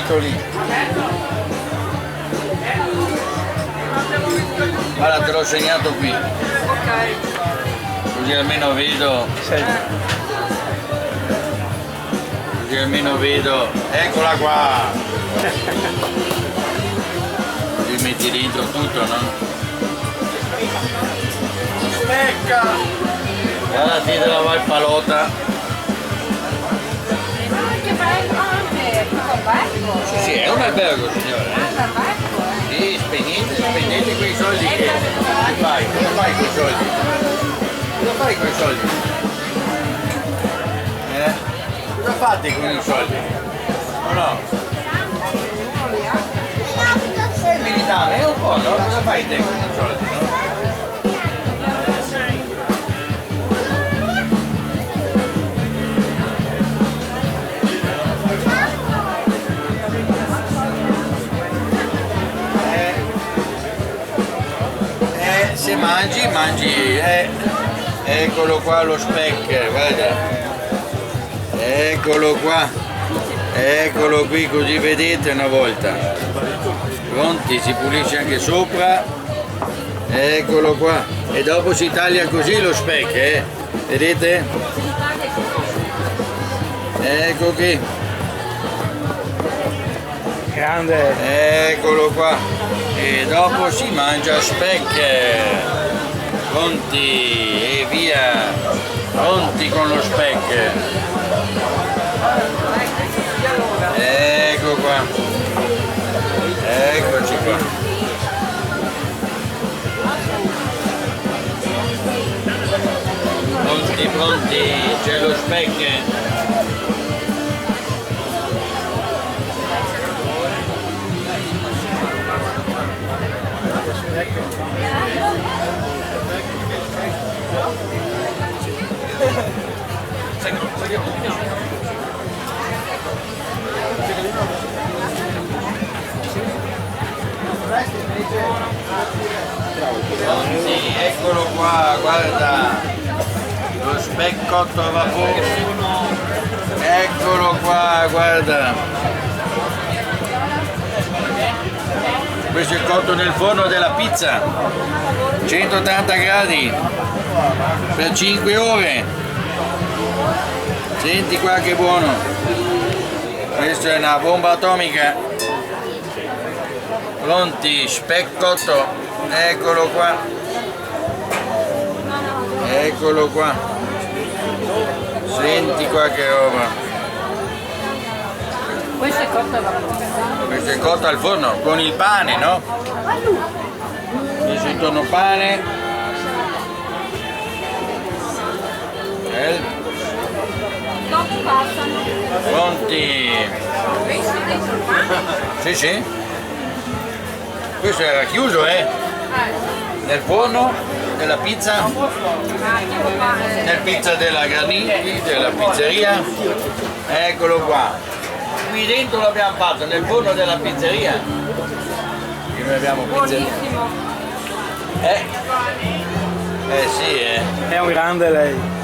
finito lì. Guarda, te l'ho segnato qui. Ok. Così almeno vedo. Così almeno vedo. Eccola qua! Così metti dentro tutto, no? Specca! Guarda te della Valpalota. Che bello anche! Un albergo! Sì, è un albergo, signore. Un albergo, Sì, spendete quei soldi che fai? Cosa fai con i soldi? Cosa fai con i soldi? Cosa fate con i soldi? O no? Sei militare, è un po', no? Cosa fai te con i soldi, no? Se mangi, eccolo qua lo speck, guarda, eccolo qua, eccolo qui, così vedete una volta, pronti, si pulisce anche sopra, eccolo qua, e dopo si taglia così lo speck, vedete? Ecco qui, grande, eccolo qua. E dopo si mangia speck, pronti e via, pronti con lo speck. Ecco qua, eccoci qua. Pronti, pronti, c'è lo speck. Sì, eccolo qua, guarda, lo speck cotto a vapore, eccolo qua, guarda. Questo è il cotto nel forno della pizza, 180 gradi per 5 ore. Senti qua che buono, questa è una bomba atomica. Pronti, speck cotto, eccolo qua, eccolo qua, senti qua che roba. Questo è cotto a vapore. Questo è cotto al forno con il pane, no? Messo intorno pane. Dopo passano. Pronti. Messo dentro il pane? Sì, sì. Questo era chiuso, nel forno della pizza, nel pizza della Graniti, della pizzeria. Eccolo qua. Qui dentro l'abbiamo fatto, nel forno della pizzeria. Qui noi abbiamo pizzeria. Buonissimo. Sì, è un grande lei.